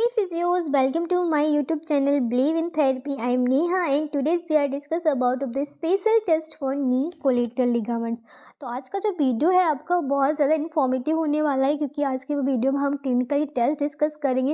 Hey physios, welcome to my YouTube channel Believe in Therapy. I am Neha and today's we are discuss about the special test for knee collateral ligament. तो आज का जो video है आपका बहुत ज़्यादा informative होने वाला है क्योंकि आज के वीडियो में हम क्लिनिकली टेस्ट डिस्कस करेंगे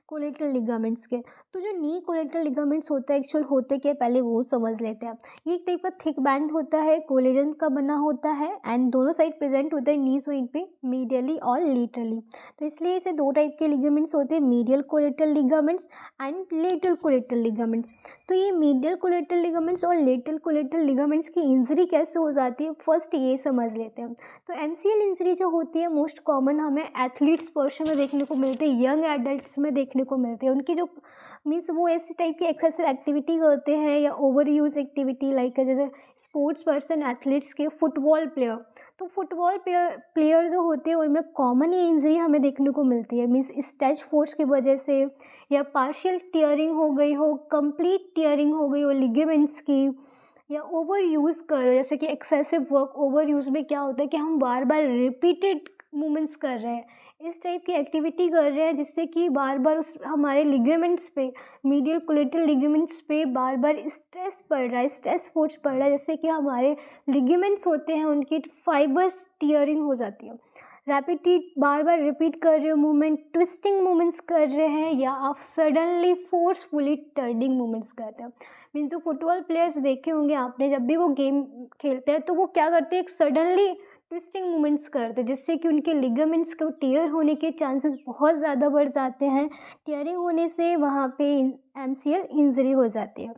कोलेटरल लिगामेंट्स के। तो जो नी कोलेटरल लिगामेंट्स होता है एक्चुअल होते क्या पहले वो समझ लेते हैं। ये एक टाइप का थिक बैंड होता है, कोलेजन का बना होता है एंड दोनों साइड प्रेजेंट होता है नी जॉइंट पे, मीडियली और लेटरली। तो इसलिए इसे दो टाइप के लिगामेंट्स होते हैं, medial collateral ligaments and lateral collateral ligaments. तो ये मीडियल कोलेटरल लिगामेंट्स और लेटरल कोलेटरल लिगामेंट्स की इंजरी कैसे हो जाती है फर्स्ट ये समझ लेते हैं। तो एमसीएल इंजरी जो होती है मोस्ट कॉमन हमें एथलीट्स पर्सन में देखने को मिलती है, यंग एडल्ट्स में देखने को मिलती है। उनकी जो मीन्स वो ऐसी टाइप की एक्सेसिव एक्टिविटी करते हैं या ओवर यूज एक्टिविटी लाइक जैसे स्पोर्ट्स पर्सन एथलीट्स के, फुटबॉल प्लेयर। तो फुटबॉल प्लेयर जो होते हैं उनमें कॉमन ये इंजरी हमें देखने को मिलती है, मीन्स स्ट्रेच फोर्स की वजह से या पार्शियल टीयरिंग हो गई हो, कंप्लीट टीयरिंग हो गई हो लिगामेंट्स की, या ओवर यूज़ करो जैसे कि एक्सेसिव वर्क। ओवर यूज़ में क्या होता है कि हम बार बार रिपीटेड मूवमेंट्स कर रहे हैं, इस टाइप की एक्टिविटी कर रहे हैं जिससे कि बार बार उस हमारे लिगामेंट्स पे, मीडियल कोलेटरल लिगामेंट्स पे बार बार स्ट्रेस पड़ रहा है, स्ट्रेस फोर्स पड़ रहा है, जैसे कि हमारे लिगामेंट्स होते हैं उनकी फाइबर्स टीयरिंग हो जाती है। रैपिड बार बार रिपीट कर रहे हो मूवमेंट, ट्विस्टिंग मूवमेंट्स कर रहे हैं या आप सडनली फोर्सफुली टर्निंग मूवमेंट्स कर रहे हो। मीन्स जो फुटबॉल प्लेयर्स देखे होंगे आपने, जब भी वो गेम खेलते हैं तो वो क्या करते हैं, एक सडनली ट्विस्टिंग मूवमेंट्स करते हैं जिससे कि उनके लिगामेंट्स को टीयर होने के चांसेस बहुत ज़्यादा बढ़ जाते हैं। टीयरिंग होने से वहाँ पे एमसीएल इंजरी हो जाती है।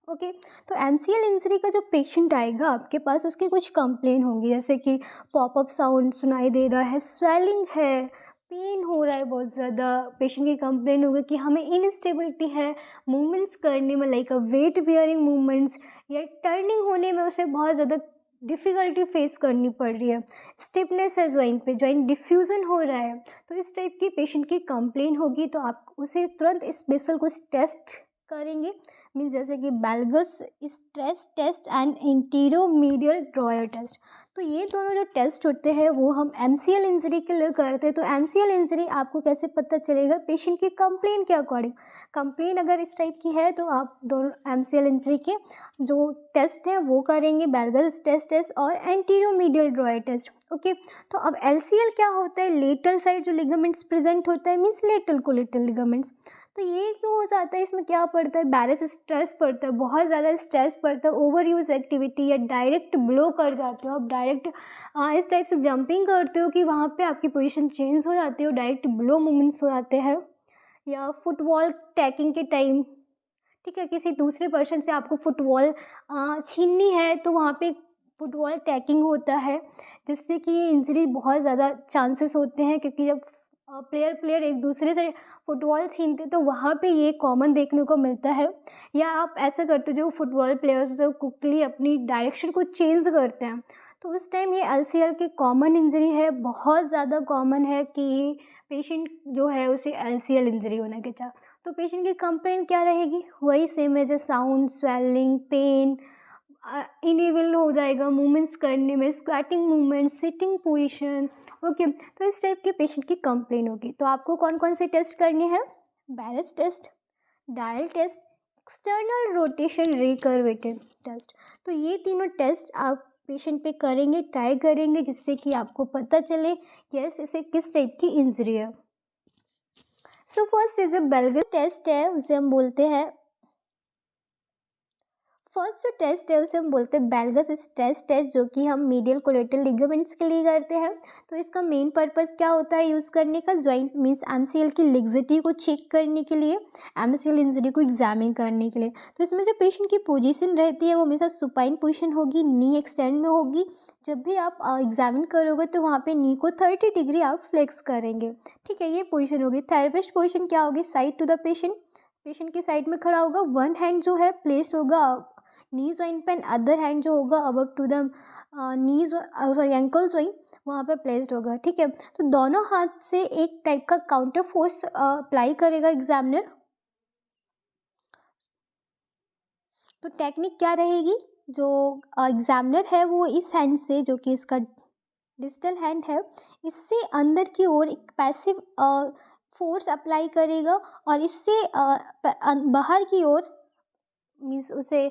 ओके तो एमसीएल इंजरी का जो पेशेंट आएगा आपके पास उसकी कुछ कंप्लेन होंगी, जैसे कि पॉपअप साउंड सुनाई दे रहा है, स्वेलिंग है, पेन हो रहा है बहुत ज़्यादा। पेशेंट की कंप्लेन होगी कि हमें इनस्टेबिलिटी है मूवमेंट्स करने में, लाइक वेट बियरिंग मूवमेंट्स या टर्निंग होने में उसे बहुत ज़्यादा डिफ़िकल्टी फेस करनी पड़ रही है, स्टिफनेस है जॉइंट पे, जॉइंट डिफ्यूज़न हो रहा है। तो इस टाइप की पेशेंट की कंप्लेन होगी तो आप उसे तुरंत स्पेशल कुछ टेस्ट करेंगे, मीन्स जैसे कि valgus stress test and anteromedial drawer test. तो ये दोनों जो टेस्ट होते हैं वो हम एमसीएल इंजरी के लिए करते हैं। तो एमसीएल इंजरी आपको कैसे पता चलेगा, पेशेंट की कंप्लेन के अकॉर्डिंग। कंप्लेन अगर इस टाइप की है तो आप दोनों एमसीएल इंजरी के जो टेस्ट हैं वो करेंगे, बेल्गस स्ट्रेस टेस्ट और एंटीरोमीडियल ड्रॉयर टेस्ट। ओके तो अब एलसीएल क्या होता है, लेटरल साइड जो लिगामेंट्स प्रेजेंट होता है, मीन्स लेटरल कोलेटरल लिगामेंट्स। तो ये क्यों हो जाता है, इसमें क्या पड़ता है, बैरस स्ट्रेस पड़ता है, बहुत ज़्यादा स्ट्रेस पड़ता है, ओवर यूज एक्टिविटी या डायरेक्ट ब्लो कर जाते हो आप, डायरेक्ट इस टाइप से जंपिंग करते हो कि वहाँ पे आपकी पोजीशन चेंज हो जाती है, डायरेक्ट ब्लो मूवमेंट्स हो जाते हैं। या फुटबॉल टैकिंग के टाइम, ठीक है, किसी दूसरे पर्सन से आपको फुटबॉल छीननी है तो वहाँ पे फुटबॉल टैकिंग होता है जिससे कि ये इंजरी बहुत ज़्यादा चांसेस होते हैं, क्योंकि जब प्लेयर एक दूसरे से फुटबॉल छीनते तो वहाँ पे ये कॉमन देखने को मिलता है। या आप ऐसा करते हो, जो फुटबॉल प्लेयर्स तो क्विकली अपनी डायरेक्शन को चेंज करते हैं, तो उस टाइम ये एलसीएल की कॉमन इंजरी है, बहुत ज़्यादा कॉमन है कि पेशेंट जो है उसे एलसीएल इंजरी होने के चाह। तो पेशेंट की कंप्लेन क्या रहेगी, वही सेम है जैसे साउंड, स्वेलिंग, पेन, इनेबल हो जाएगा मूवमेंट्स करने में, squatting movement, sitting position. Okay तो इस टाइप के पेशेंट की कंप्लेन होगी। तो आपको कौन कौन से टेस्ट करने हैं, varus test, dial test, external rotation recurvatum test. तो ये तीनों टेस्ट आप पेशेंट पे करेंगे, ट्राई करेंगे, जिससे कि आपको पता चले यस इसे किस टाइप की इंजरी है। So first is a valgus test है, उसे हम बोलते हैं, फर्स्ट जो टेस्ट है उसे हम बोलते हैं बेल्गस स्ट्रेस टेस्ट, जो कि हम मीडियल कोलेटरल लिगामेंट्स के लिए करते हैं। तो इसका मेन पर्पस क्या होता है यूज़ करने का, जॉइंट मीन्स एमसीएल की लिग्जिटी को चेक करने के लिए, एमसीएल इंजरी को एग्जामिन करने के लिए। तो इसमें जो पेशेंट की पोजीशन रहती है वो हमेशा सुपाइन पोजीशन होगी, नी एक्सटेंड में होगी। जब भी आप एग्जामिन करोगे तो वहाँ पे नी को 30 डिग्री आप फ्लेक्स करेंगे, ठीक है, ये पोजीशन होगी। थेरेपिस्ट पोजीशन क्या होगी, side to the patient, patient की साइड में खड़ा होगा, वन हैंड जो है प्लेस्ड होगा नी जॉइंट पे, अदर हैंड जो होगा above to the knee sorry ankle joint वहाँ पे प्लेस्ड होगा, ठीक है। तो दोनों हाथ से एक टाइप का काउंटर फोर्स अप्लाई करेगा एग्जामिनर। तो टेक्निक क्या रहेगी, जो एग्जामिनर है वो इस हैंड से, जो कि इसका डिजिटल हैंड है, इससे अंदर की ओर एक पैसिव फोर्स अप्लाई करेगा और इससे बाहर की ओर, मीन्स उसे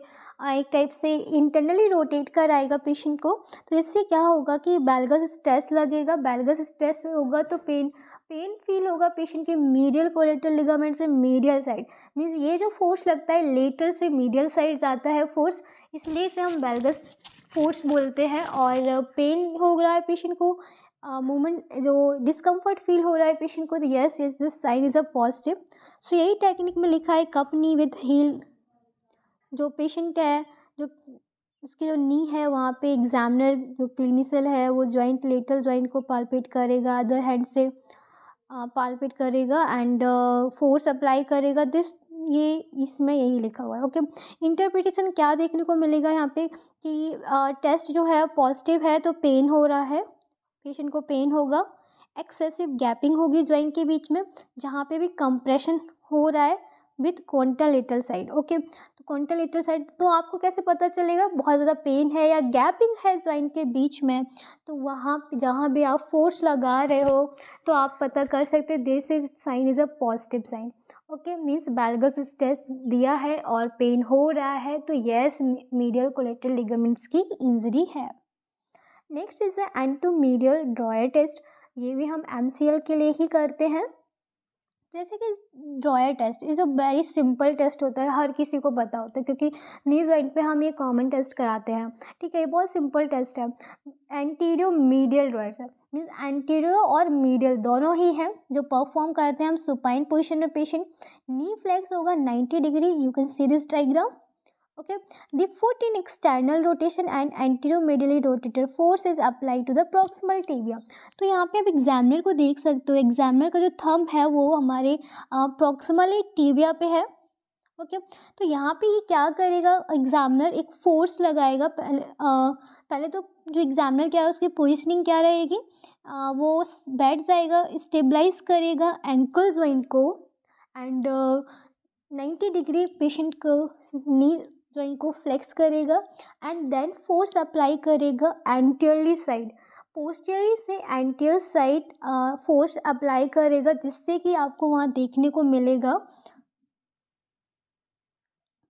एक टाइप से इंटरनली रोटेट कराएगा पेशेंट को। तो इससे क्या होगा कि वैल्गस स्ट्रेस लगेगा, वैल्गस स्ट्रेस होगा तो पेन फील होगा पेशेंट के मीडियल कोलेटरल लिगामेंट में मीडियल साइड। मीन्स ये जो फोर्स लगता है लेटर से मीडियल साइड जाता है फोर्स, इसलिए इसे हम वैल्गस फोर्स बोलते हैं। और पेन हो रहा है पेशेंट को, मूवमेंट जो डिस्कम्फर्ट फील हो रहा है पेशेंट को, तो yes yes this sign is a positive. So यही टेक्निक में लिखा है कप नी विद हील। जो पेशेंट है, जो उसकी जो नी है वहाँ पे एग्जामिनर जो क्लिनिकल है वो जॉइंट लेटरल जॉइंट को पाल्पेट करेगा, अदर हैंड से पाल्पेट करेगा एंड फोर्स अप्लाई करेगा। दिस ये इसमें यही लिखा हुआ है। ओके, इंटरप्रिटेशन क्या देखने को मिलेगा यहाँ पे कि टेस्ट जो है पॉजिटिव है तो पेन हो रहा है, पेशेंट को पेन होगा, एक्सेसिव गैपिंग होगी जॉइंट के बीच में, जहाँ पे भी कंप्रेशन हो रहा है विथ कॉन्टालेटरल साइड। ओके, तो कॉन्टालेटरल साइड तो आपको कैसे पता चलेगा बहुत ज़्यादा पेन है या गैपिंग है जॉइंट के बीच में, तो वहाँ पे जहाँ भी आप फोर्स लगा रहे हो तो आप पता कर सकते हैं this is sign is a positive sign. Okay, means valgus stress दिया है और पेन हो रहा है तो यस मीडियल कोलेटरल लिगामेंट्स की इंजरी है। Next is anteromedial drawer test. ये भी हम MCL के लिए ही करते हैं। जैसे कि drawer test is a very simple test होता है, हर किसी को पता होता है क्योंकि नी जॉइंट पे हम ये कॉमन टेस्ट कराते हैं। ठीक है, ये बहुत सिंपल टेस्ट है। एंटीरियो मीडियल ड्रॉयर टेस्ट मीन्स एंटीरियो और मीडियल दोनों ही हैं जो परफॉर्म करते हैं हम सुपाइन पोजिशन में। पेशेंट नी फ्लेक्स होगा 90 degree, you can see this diagram. Okay, the foot in external rotation and anteromedially rotator force is applied to the proximal tibia। तो यहाँ पे आप एग्जामिनर को देख सकते हो, एग्जामिनर का जो थंब है वो हमारे प्रॉक्सिमल टिबिया पे है। ओके, तो यहाँ पे ये क्या करेगा, एग्जामिनर एक फोर्स लगाएगा। पहले तो जो एग्जामिनर क्या है उसकी पोजिशनिंग क्या रहेगी, वो बैठ जाएगा, स्टेबलाइज करेगा एंकल जॉइंट को एंड 90 डिग्री पेशेंट को नी जॉइंट को फ्लेक्स करेगा एंड देन फोर्स अप्लाई करेगा एंटीरियरली साइड, पोस्टीरियरली से एंटीरियर साइड फोर्स अप्लाई करेगा, जिससे कि आपको वहाँ देखने को मिलेगा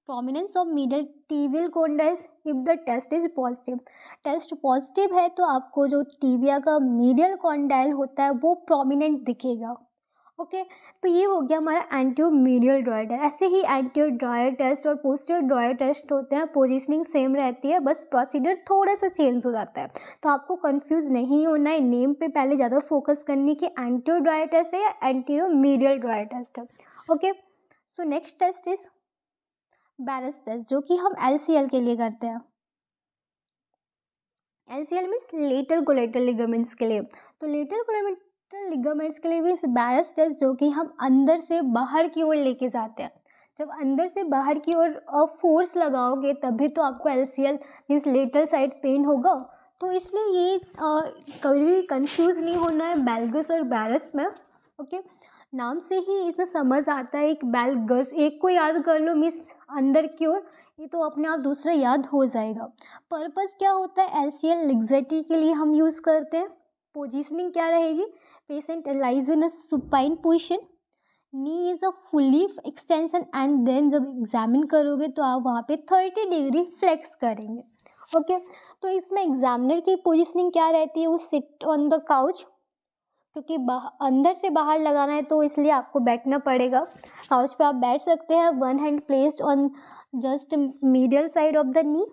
prominence of middle tibial condyles if the test is positive. Test positive है तो आपको जो टिबिया का मीडियल कॉन्डाइल होता है वो प्रोमिनेंट दिखेगा। ओके, तो ये हो गया हमारा एंटीरियर मीडियल ड्रॉयर टेस्ट। ऐसे ही एंटीरियर ड्रॉयर टेस्ट और पोस्टीरियर ड्रॉयर टेस्ट होते हैं, पोजीशनिंग सेम रहती है, बस प्रोसीजर थोड़ा सा चेंज हो जाता है। तो आपको कंफ्यूज नहीं होना है, नेम पे पहले ज़्यादा फोकस करने की एंटीरियर ड्रॉयर टेस्ट है या एंटीरियर मीडियल ड्रॉयर टेस्ट है। Okay, so next test is varus test, जो कि हम LCL के लिए करते हैं। LCL means lateral collateral ligaments के लिए। तो लेटर कोलेटरल लिगामेंट्स के लिए भी बैरस टेस्ट, जो कि हम अंदर से बाहर की ओर लेके जाते हैं। जब अंदर से बाहर की ओर फोर्स लगाओगे तभी तो आपको LCL means lateral side pain होगा। तो इसलिए ये कभी भी कंफ्यूज नहीं होना है बैल्गस और बैरस में। ओके, नाम से ही इसमें समझ आता है, एक बैल्गस एक को याद कर लो मीन्स अंदर की ओर, ये तो अपने आप दूसरा याद हो जाएगा। पर्पस क्या होता है, LCL लिग्जेटी के लिए हम यूज़ करते हैं। पोजीशनिंग क्या रहेगी, patient lies in a supine position, knee is a fully extension and then जब एग्जामिन करोगे तो आप वहाँ पे 30 डिग्री फ्लेक्स करेंगे। ओके, तो इसमें एग्जामिनर की पोजीशनिंग क्या रहती है, वो सिट ऑन द काउच, क्योंकि अंदर से बाहर लगाना है तो इसलिए आपको बैठना पड़ेगा। काउच पे आप बैठ सकते हैं, one hand placed on just medial side of the knee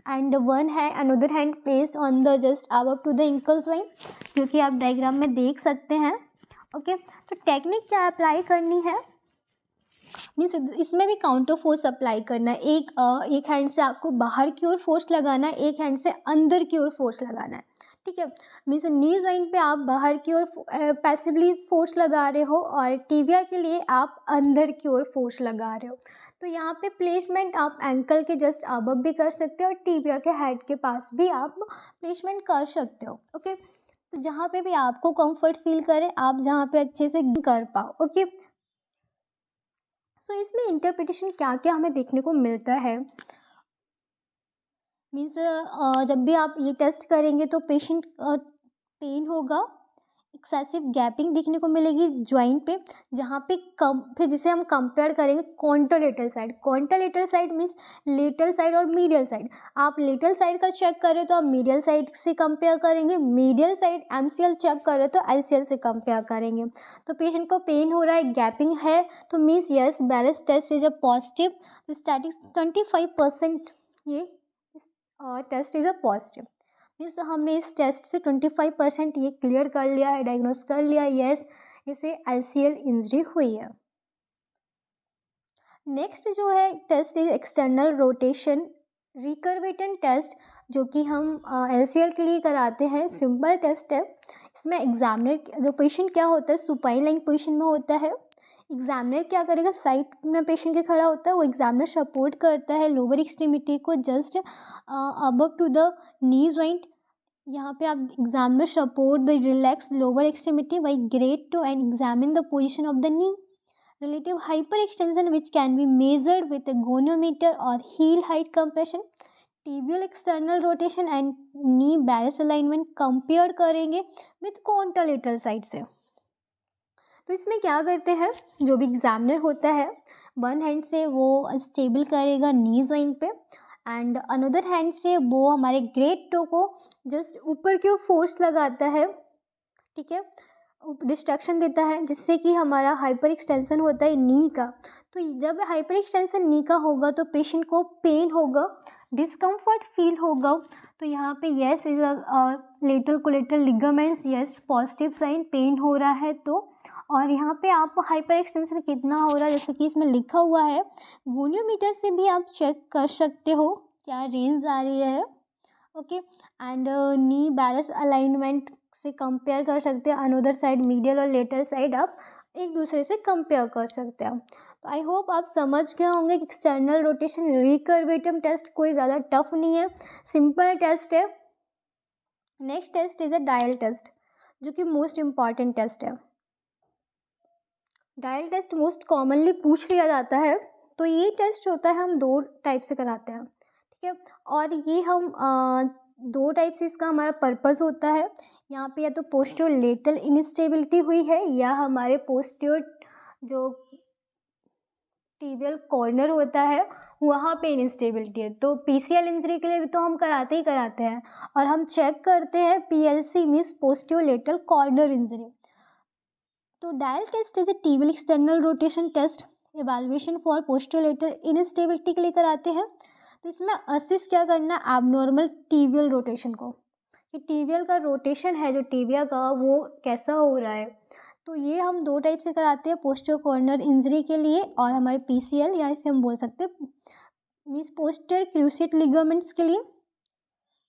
and one है another hand placed on the just above to the ankle joint, जो कि आप डायग्राम में देख सकते हैं। ओके, तो टेक्निक क्या अप्लाई करनी है, मीन्स इसमें भी काउंटर फोर्स अप्लाई करना है। एक हैंड से आपको बाहर की ओर फोर्स लगाना है, एक हैंड से अंदर की ओर फोर्स लगाना है। ठीक है, मीन्स नी जॉइंट पे आप बाहर की ओर पैसिवली फोर्स लगा रहे हो और टिबिया के लिए आप अंदर की ओर फोर्स लगा रहे हो। तो यहाँ पे प्लेसमेंट आप एंकल के जस्ट अबव भी कर सकते हो और टिबिया के हेड के पास भी आप प्लेसमेंट कर सकते हो। ओके, तो जहाँ पे भी आपको कंफर्ट फील करे, आप जहाँ पे अच्छे से कर पाओ। ओके, सो इसमें इंटरप्रिटेशन क्या क्या हमें देखने को मिलता है, मीन्स जब भी आप ये टेस्ट करेंगे तो पेशेंट पेन होगा, एक्सेसिव गैपिंग देखने को मिलेगी जॉइंट पे, जहाँ पे कम, फिर जिसे हम कंपेयर करेंगे contralateral side. Contralateral side means lateral side और मीडियल साइड। आप लेटरल साइड का चेक करें तो आप मीडियल साइड से कंपेयर करेंगे, मीडियल साइड MCL चेक करें तो LCL से कंपेयर करेंगे। तो पेशेंट को पेन हो रहा है, गैपिंग है, तो means yes varus test is a positive. Statics 25% ये test is a positive. Means हमने इस टेस्ट से 25% ये क्लियर कर लिया है, डायग्नोस कर लिया, यस इसे LCL इंजरी हुई है। नेक्स्ट जो है test is external rotation recurvatum test, जो कि हम LCL के लिए कराते हैं। सिंपल टेस्ट है। इसमें एग्जामिनर जो पेशेंट क्या होता है, सुपाइन लाइन पोजिशन में होता है। एग्जामिनर क्या करेगा, साइड में पेशेंट के खड़ा होता है, वो एग्जामिनर सपोर्ट करता है लोअर एक्सट्रीमिटी को just above to the knee joint. यहाँ पे आप examiner support the relax lower extremity by grade two and examine the position of the knee. Relative hyperextension which can be measured with a goniometer or heel height compression, tibial external rotation and knee balance alignment compare करेंगे with कॉन्टरलेटरल side से। तो इसमें क्या करते हैं, जो भी examiner होता है वन हैंड से वो स्टेबल करेगा नी जॉइंट पे, एंड अनदर हैंड से वो हमारे ग्रेट टो को जस्ट ऊपर की ओर फोर्स लगाता है, ठीक है, डिस्ट्रैक्शन देता है, जिससे कि हमारा हाइपर एक्सटेंशन होता है नी का। तो जब हाइपर एक्सटेंशन नी का होगा तो पेशेंट को पेन होगा, डिस्कम्फर्ट फील होगा। तो यहाँ पे yes is lateral collateral ligaments, yes positive sign, pain हो रहा है तो। और यहाँ पे आप हाइपर एक्सटेंशन कितना हो रहा है, जैसे कि इसमें लिखा हुआ है, गोनियोमीटर से भी आप चेक कर सकते हो क्या रेंज आ रही है, okay. And knee balance alignment से कंपेयर कर सकते हैं, अनदर साइड मीडियल और लेटरल साइड आप एक दूसरे से कंपेयर कर सकते हैं। तो आई होप आप समझ गए होंगे कि एक्सटर्नल रोटेशन रिकर्वेटम टेस्ट कोई ज़्यादा टफ नहीं है, सिंपल टेस्ट है। Next test is a dial test, जो कि मोस्ट इम्पॉर्टेंट टेस्ट है। डायल टेस्ट मोस्ट कॉमनली पूछ लिया जाता है। तो ये टेस्ट होता है, हम दो टाइप से कराते हैं, ठीक है। और ये हम दो टाइप से इसका हमारा पर्पस होता है। यहाँ पे या तो पोस्टीरियर लेटरल इंस्टेबिलिटी हुई है, या हमारे पोस्टीरियर जो टिबियल कॉर्नर होता है वहाँ पे इंस्टेबिलिटी है। तो PCL इंजरी के लिए भी तो हम कराते ही कराते हैं, और हम चेक करते हैं PLC means posterior lateral corner injury. तो dial test is a tibial external rotation test, evaluation for posterior lateral instability के लिए कराते हैं। तो इसमें असिस्ट क्या करना है, एबनॉर्मल टिबियल रोटेशन को, कि टिबियल का रोटेशन है जो टिबिया का वो कैसा हो रहा है। तो ये हम दो टाइप से कराते हैं, पोस्टीरियर कॉर्नर इंजरी के लिए और हमारे PCL, या इसे हम बोल सकते हैं मीन्स पोस्टीरियर क्रूसिएट लिगामेंट्स के लिए,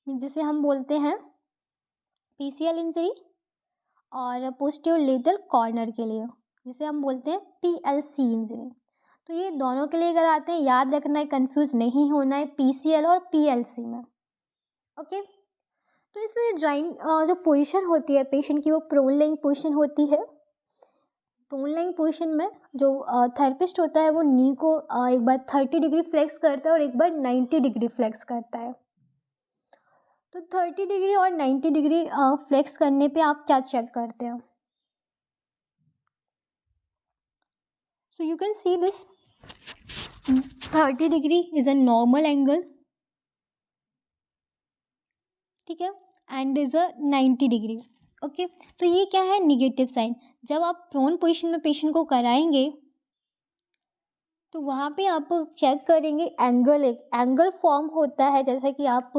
जिसे हम बोलते हैं PCL इंजरी, और पोस्टीरियर लेटरल कॉर्नर के लिए जिसे हम बोलते हैं PLC इंजरी। तो ये दोनों के लिए कराते हैं, याद रखना है, कंफ्यूज नहीं होना है PCL और PLC में, ओके। तो इसमें जॉइंट जो पोजीशन होती है पेशेंट की, वो प्रोन लेइंग पोजीशन होती है। प्रोन लेइंग पोजीशन में जो थेरेपिस्ट होता है वो नी को एक बार 30 डिग्री फ्लेक्स करता है और एक बार 90 डिग्री फ्लेक्स करता है। तो 30 डिग्री और 90 डिग्री फ्लेक्स करने पे आप क्या चेक करते हैं, so you can see this 30 degree is a normal angle, ठीक है, and is a 90 degree, okay. तो ये क्या है, निगेटिव साइन। जब आप प्रोन पोजीशन में पेशेंट को कराएंगे तो वहाँ पे आप चेक करेंगे एंगल, एक एंगल फॉर्म होता है, जैसा कि आप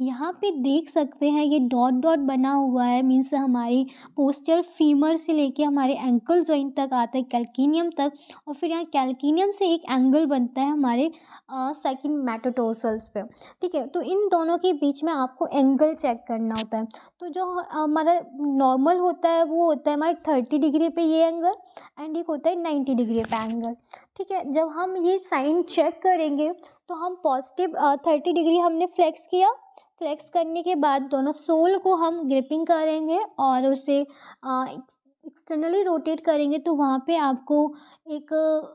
यहाँ पे देख सकते हैं, ये डॉट डॉट बना हुआ है, मीन्स हमारी पोस्टीरियर फीमर से लेके हमारे एंकल जॉइंट तक आता है, कैल्किनियम तक, और फिर यहाँ कैल्किनियम से एक एंगल बनता है हमारे सेकंड मेटाटार्सल्स पे, ठीक है। तो इन दोनों के बीच में आपको एंगल चेक करना होता है। तो जो हमारा नॉर्मल होता है वो होता है हमारे 30 डिग्री पे ये एंगल, एंड एक होता है 90 डिग्री पे एंगल, ठीक है। जब हम ये साइन चेक करेंगे तो हम पॉजिटिव 30 डिग्री हमने फ्लेक्स किया, फ्लेक्स करने के बाद दोनों सोल को हम ग्रिपिंग करेंगे और उसे एक्सटर्नली रोटेट करेंगे, तो वहाँ पे आपको एक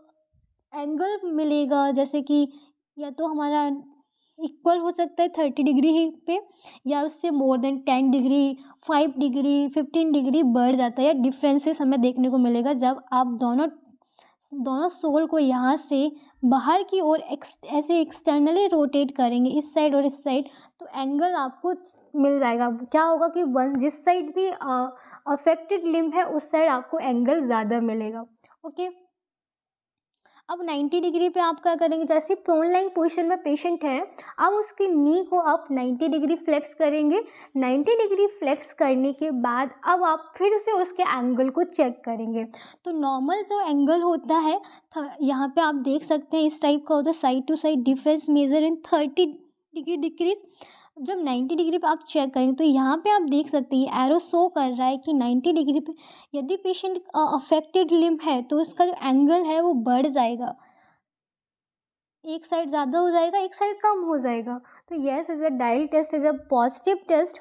एंगल मिलेगा, जैसे कि या तो हमारा इक्वल हो सकता है 30 डिग्री ही पे, या उससे more than 10 degree, 5 degree, 15 degree बढ़ जाता है, या डिफरेंसेस हमें देखने को मिलेगा जब आप दोनों दोनों सोल को यहाँ से बाहर की ओर ऐसे एक्सटर्नली रोटेट करेंगे, इस साइड और इस साइड, तो एंगल आपको मिल जाएगा। क्या होगा कि वन जिस साइड भी अफेक्टेड लिम्ब है उस साइड आपको एंगल ज़्यादा मिलेगा। ओके, अब 90 डिग्री पे आप क्या करेंगे, जैसे प्रोन लाइन पोजीशन में पेशेंट है, अब उसकी नी को आप 90 डिग्री फ्लेक्स करेंगे। 90 डिग्री फ्लेक्स करने के बाद अब आप फिर से उसके एंगल को चेक करेंगे। तो नॉर्मल जो एंगल होता है यहाँ पे आप देख सकते हैं इस टाइप का होता है, side to side difference measure in 30 degree decrease. जब 90 डिग्री पे आप चेक करेंगे तो यहाँ पे आप देख सकते हैं एरो शो कर रहा है कि 90 डिग्री पे यदि पेशेंट अफेक्टेड लिम्ब है तो उसका जो एंगल है वो बढ़ जाएगा, एक साइड ज़्यादा हो जाएगा, एक साइड कम हो जाएगा। तो yes is a dial test, is a positive test.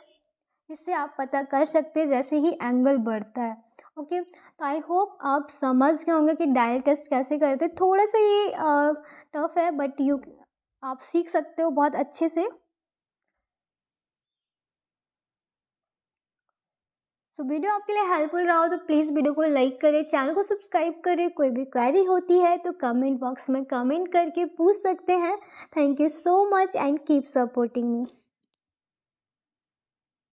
इससे आप पता कर सकते हैं जैसे ही एंगल बढ़ता है। ओके, तो आई होप आप समझ गए होंगे कि डायल टेस्ट कैसे करते हैं। थोड़ा सा ये टफ है बट आप सीख सकते हो बहुत अच्छे से। सो वीडियो आपके लिए हेल्पफुल रहा हो तो प्लीज़ वीडियो को लाइक करें, चैनल को सब्सक्राइब करें। कोई भी क्वेरी होती है तो कमेंट बॉक्स में कमेंट करके पूछ सकते हैं। Thank you so much and keep supporting me.